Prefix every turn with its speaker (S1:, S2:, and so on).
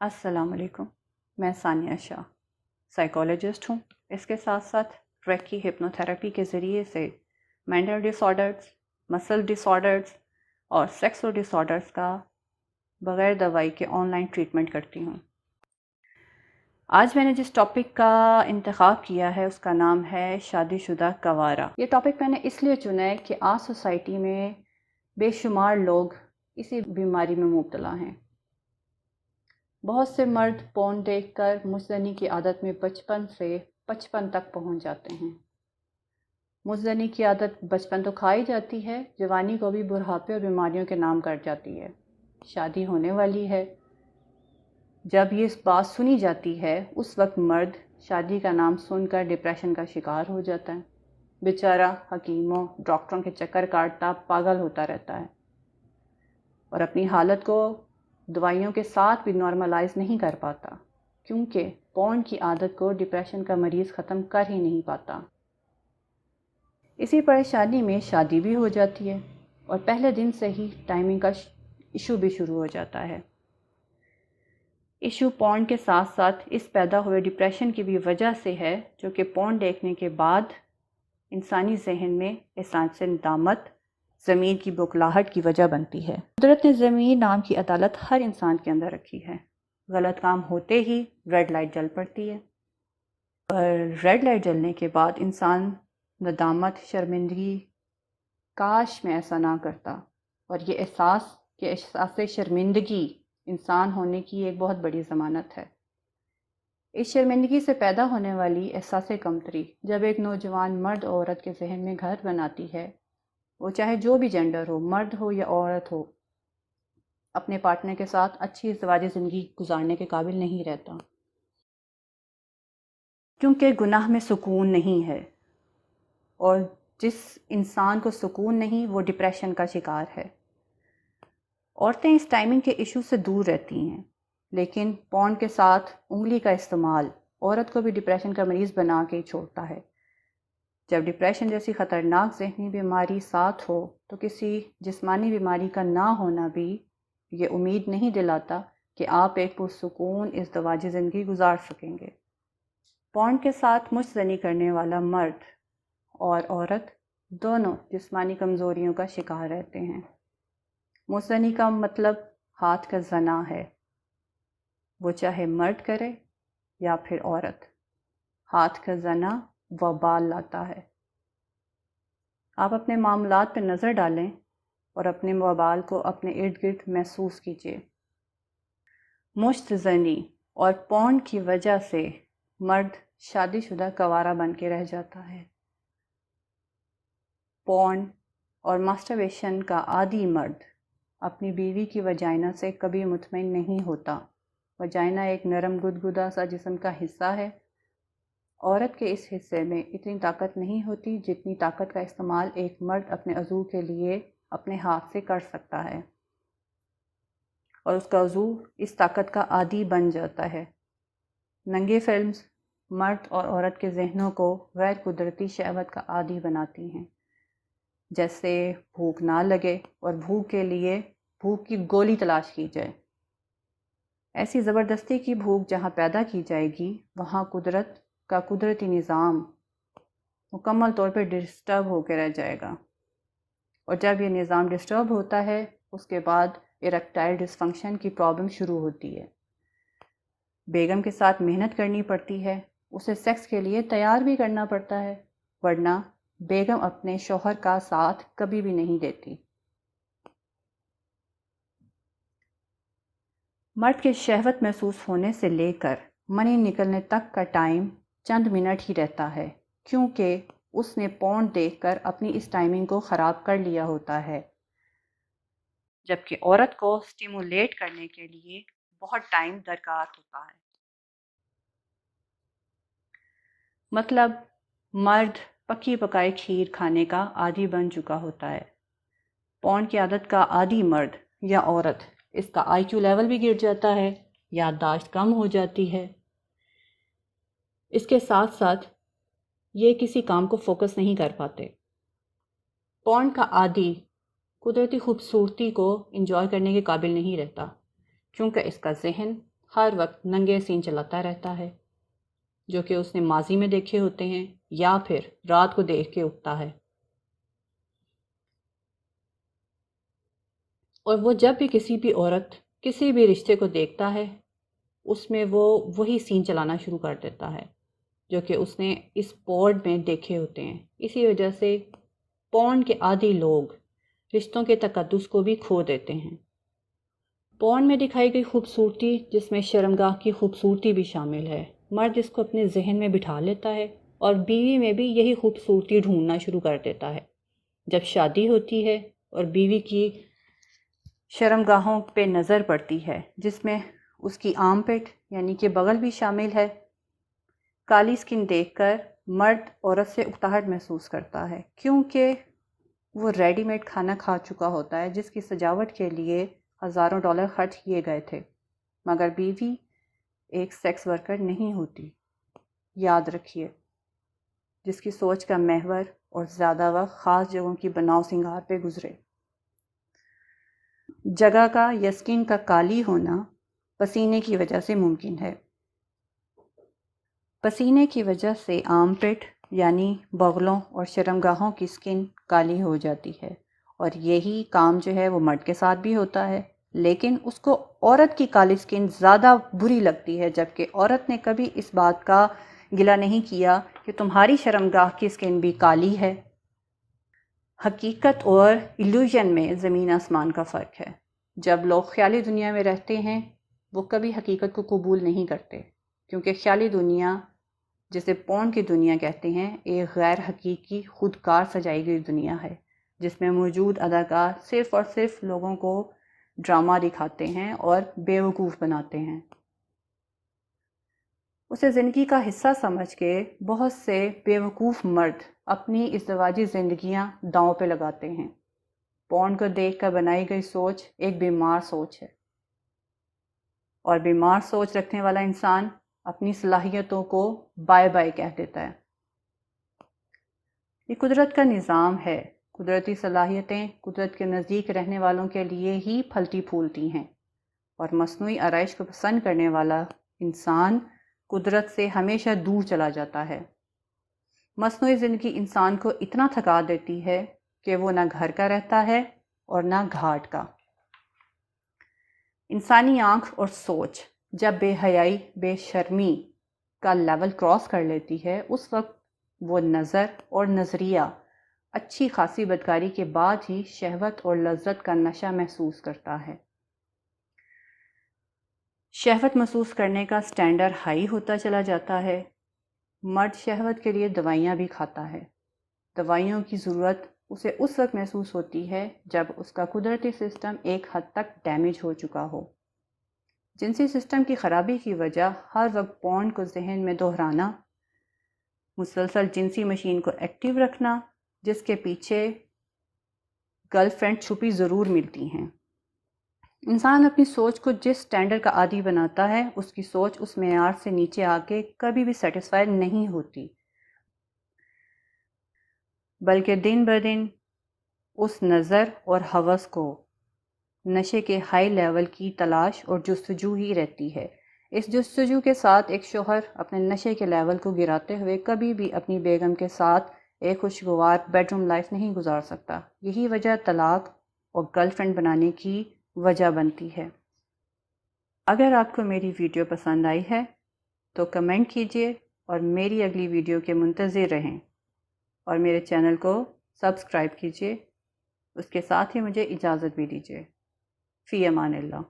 S1: السلام علیکم، میں ثانیہ شاہ سائیکالوجسٹ ہوں۔ اس کے ساتھ ساتھ ریکی ہپنوتھیراپی کے ذریعے سے مینٹل ڈس آرڈرز، مسل ڈس آرڈرز اور سیکسول ڈس آرڈرز کا بغیر دوائی کے آن لائن ٹریٹمنٹ کرتی ہوں۔ آج میں نے جس ٹاپک کا انتخاب کیا ہے اس کا نام ہے شادی شدہ کنوارا۔ یہ ٹاپک میں نے اس لیے چنا ہے کہ آج سوسائٹی میں بے شمار لوگ اسی بیماری میں مبتلا ہیں۔ بہت سے مرد پون دیکھ کر مزدنی کی عادت میں بچپن سے 55 تک پہنچ جاتے ہیں۔ مزدنی کی عادت بچپن تو کھائی جاتی ہے، جوانی کو بھی بڑھاپے اور بیماریوں کے نام کٹ جاتی ہے۔ شادی ہونے والی ہے، جب یہ بات سنی جاتی ہے اس وقت مرد شادی کا نام سن کر ڈپریشن کا شکار ہو جاتا ہے۔ بیچارہ حکیموں، ڈاکٹروں کے چکر کاٹتا پاگل ہوتا رہتا ہے اور اپنی حالت کو دوائیوں کے ساتھ بھی نارملائز نہیں کر پاتا، کیونکہ پورن کی عادت کو ڈپریشن کا مریض ختم کر ہی نہیں پاتا۔ اسی پریشانی میں شادی بھی ہو جاتی ہے اور پہلے دن سے ہی ٹائمنگ کا ایشو بھی شروع ہو جاتا ہے۔ ایشو پورن کے ساتھ ساتھ اس پیدا ہوئے ڈپریشن کی بھی وجہ سے ہے، جو کہ پورن دیکھنے کے بعد انسانی ذہن میں احساس ندامت، ضمیر کی بوکھلاہٹ کی وجہ بنتی ہے۔ قدرت نے ضمیر نام کی عدالت ہر انسان کے اندر رکھی ہے۔ غلط کام ہوتے ہی ریڈ لائٹ جل پڑتی ہے، اور ریڈ لائٹ جلنے کے بعد انسان ندامت، شرمندگی، کاش میں ایسا نہ کرتا، اور یہ احساس شرمندگی انسان ہونے کی ایک بہت بڑی ضمانت ہے۔ اس شرمندگی سے پیدا ہونے والی احساس کمتری جب ایک نوجوان مرد اور عورت کے ذہن میں گھر بناتی ہے، وہ چاہے جو بھی جینڈر ہو، مرد ہو یا عورت ہو، اپنے پارٹنر کے ساتھ اچھی ازدواجی زندگی گزارنے کے قابل نہیں رہتا، کیونکہ گناہ میں سکون نہیں ہے، اور جس انسان کو سکون نہیں وہ ڈپریشن کا شکار ہے۔ عورتیں اس ٹائمنگ کے ایشو سے دور رہتی ہیں، لیکن پورن کے ساتھ انگلی کا استعمال عورت کو بھی ڈپریشن کا مریض بنا کے چھوڑتا ہے۔ جب ڈپریشن جیسی خطرناک ذہنی بیماری ساتھ ہو تو کسی جسمانی بیماری کا نہ ہونا بھی یہ امید نہیں دلاتا کہ آپ ایک پرسکون ازدواجی زندگی گزار سکیں گے۔ پورن کے ساتھ مشت کرنے والا مرد اور عورت دونوں جسمانی کمزوریوں کا شکار رہتے ہیں۔ مشت کا مطلب ہاتھ کا زنا ہے، وہ چاہے مرد کرے یا پھر عورت۔ ہاتھ کا زنا وبال لاتا ہے۔ آپ اپنے معاملات پہ نظر ڈالیں اور اپنے وبال کو اپنے ارد گرد محسوس کیجیے۔ مشت زنی اور پورن کی وجہ سے مرد شادی شدہ کنوارا بن کے رہ جاتا ہے۔ پورن اور ماسٹربیشن کا عادی مرد اپنی بیوی کی وجائنا سے کبھی مطمئن نہیں ہوتا۔ وجائنا ایک نرم گدگدہ سا جسم کا حصہ ہے۔ عورت کے اس حصے میں اتنی طاقت نہیں ہوتی جتنی طاقت کا استعمال ایک مرد اپنے عضو کے لیے اپنے ہاتھ سے کر سکتا ہے، اور اس کا عضو اس طاقت کا عادی بن جاتا ہے۔ ننگے فلمز مرد اور عورت کے ذہنوں کو غیر قدرتی شہوت کا عادی بناتی ہیں، جیسے بھوک نہ لگے اور بھوک کے لیے بھوک کی گولی تلاش کی جائے۔ ایسی زبردستی کی بھوک جہاں پیدا کی جائے گی، وہاں قدرت کا قدرتی نظام مکمل طور پر ڈسٹرب ہو کے رہ جائے گا، اور جب یہ نظام ڈسٹرب ہوتا ہے اس کے بعد ایریکٹائل ڈس فنکشن کی پرابلم شروع ہوتی ہے۔ بیگم کے ساتھ محنت کرنی پڑتی ہے، اسے سیکس کے لیے تیار بھی کرنا پڑتا ہے، ورنہ بیگم اپنے شوہر کا ساتھ کبھی بھی نہیں دیتی۔ مرد کے شہوت محسوس ہونے سے لے کر منی نکلنے تک کا ٹائم چند منٹ ہی رہتا ہے، کیونکہ اس نے پورن دیکھ کر اپنی اس ٹائمنگ کو خراب کر لیا ہوتا ہے، جبکہ عورت کو سٹیمولیٹ کرنے کے لیے بہت ٹائم درکار ہوتا ہے۔ مطلب مرد پکی پکائی کھیر کھانے کا عادی بن چکا ہوتا ہے۔ پورن کی عادت کا عادی مرد یا عورت، اس کا آئی کیو لیول بھی گر جاتا ہے، یادداشت کم ہو جاتی ہے۔ اس کے ساتھ ساتھ یہ کسی کام کو فوکس نہیں کر پاتے۔ پورن کا عادی قدرتی خوبصورتی کو انجوائے کرنے کے قابل نہیں رہتا، کیونکہ اس کا ذہن ہر وقت ننگے سین چلاتا رہتا ہے، جو کہ اس نے ماضی میں دیکھے ہوتے ہیں یا پھر رات کو دیکھ کے اٹھتا ہے، اور وہ جب بھی کسی بھی عورت کسی بھی رشتے کو دیکھتا ہے اس میں وہ وہی سین چلانا شروع کر دیتا ہے جو کہ اس نے اس پورن میں دیکھے ہوتے ہیں۔ اسی وجہ سے پورن کے عادی لوگ رشتوں کے تقدس کو بھی کھو دیتے ہیں۔ پورن میں دکھائی گئی خوبصورتی، جس میں شرمگاہ کی خوبصورتی بھی شامل ہے، مرد اس کو اپنے ذہن میں بٹھا لیتا ہے اور بیوی میں بھی یہی خوبصورتی ڈھونڈنا شروع کر دیتا ہے۔ جب شادی ہوتی ہے اور بیوی کی شرمگاہوں پہ نظر پڑتی ہے، جس میں اس کی آرم پٹ یعنی کہ بغل بھی شامل ہے، کالی سکن دیکھ کر مرد عورت سے اکتاہٹ محسوس کرتا ہے، کیونکہ وہ ریڈی میڈ کھانا کھا چکا ہوتا ہے جس کی سجاوٹ کے لیے ہزاروں ڈالر خرچ کیے گئے تھے، مگر بیوی ایک سیکس ورکر نہیں ہوتی، یاد رکھیے، جس کی سوچ کا محور اور زیادہ وقت خاص جگہوں کی بناؤ سنگار پہ گزرے۔ جگہ کا یا سکن کا کالی ہونا پسینے کی وجہ سے ممکن ہے۔ پسینے کی وجہ سے آرم پٹ یعنی بغلوں اور شرمگاہوں کی سکن کالی ہو جاتی ہے، اور یہی کام جو ہے وہ مرد کے ساتھ بھی ہوتا ہے، لیکن اس کو عورت کی کالی سکن زیادہ بری لگتی ہے، جبکہ عورت نے کبھی اس بات کا گلہ نہیں کیا کہ تمہاری شرمگاہ کی سکن بھی کالی ہے۔ حقیقت اور ایلیوژن میں زمین آسمان کا فرق ہے۔ جب لوگ خیالی دنیا میں رہتے ہیں وہ کبھی حقیقت کو قبول نہیں کرتے، کیونکہ خیالی دنیا، جسے پورن کی دنیا کہتے ہیں، ایک غیر حقیقی خودکار سجائی گئی دنیا ہے، جس میں موجود اداکار صرف اور صرف لوگوں کو ڈرامہ دکھاتے ہیں اور بیوقوف بناتے ہیں۔ اسے زندگی کا حصہ سمجھ کے بہت سے بیوقوف مرد اپنی ازدواجی زندگیاں داؤں پہ لگاتے ہیں۔ پورن کو دیکھ کر بنائی گئی سوچ ایک بیمار سوچ ہے، اور بیمار سوچ رکھنے والا انسان اپنی صلاحیتوں کو بائے بائے کہہ دیتا ہے۔ یہ قدرت کا نظام ہے، قدرتی صلاحیتیں قدرت کے نزدیک رہنے والوں کے لیے ہی پھلتی پھولتی ہیں، اور مصنوعی آرائش کو پسند کرنے والا انسان قدرت سے ہمیشہ دور چلا جاتا ہے۔ مصنوعی زندگی انسان کو اتنا تھکا دیتی ہے کہ وہ نہ گھر کا رہتا ہے اور نہ گھاٹ کا۔ انسانی آنکھ اور سوچ جب بے حیائی، بے شرمی کا لیول کراس کر لیتی ہے، اس وقت وہ نظر اور نظریہ اچھی خاصی بدکاری کے بعد ہی شہوت اور لذت کا نشہ محسوس کرتا ہے۔ شہوت محسوس کرنے کا سٹینڈرڈ ہائی ہوتا چلا جاتا ہے۔ مرد شہوت کے لیے دوائیاں بھی کھاتا ہے۔ دوائیوں کی ضرورت اسے اس وقت محسوس ہوتی ہے جب اس کا قدرتی سسٹم ایک حد تک ڈیمیج ہو چکا ہو۔ جنسی سسٹم کی خرابی کی وجہ ہر وقت پورن کو ذہن میں دہرانا، مسلسل جنسی مشین کو ایکٹیو رکھنا، جس کے پیچھے گرل فرینڈ چھپی ضرور ملتی ہیں۔ انسان اپنی سوچ کو جس سٹینڈرڈ کا عادی بناتا ہے، اس کی سوچ اس معیار سے نیچے آ کے کبھی بھی سیٹسفائی نہیں ہوتی، بلکہ دن بدن اس نظر اور ہوس کو نشے کے ہائی لیول کی تلاش اور جستجو ہی رہتی ہے۔ اس جستجو کے ساتھ ایک شوہر اپنے نشے کے لیول کو گراتے ہوئے کبھی بھی اپنی بیگم کے ساتھ ایک خوشگوار بیڈ روم لائف نہیں گزار سکتا۔ یہی وجہ طلاق اور گرل فرینڈ بنانے کی وجہ بنتی ہے۔ اگر آپ کو میری ویڈیو پسند آئی ہے تو کمنٹ کیجیے اور میری اگلی ویڈیو کے منتظر رہیں، اور میرے چینل کو سبسکرائب کیجیے۔ اس کے ساتھ ہی مجھے اجازت بھی دیجیے۔ فی امان اللہ۔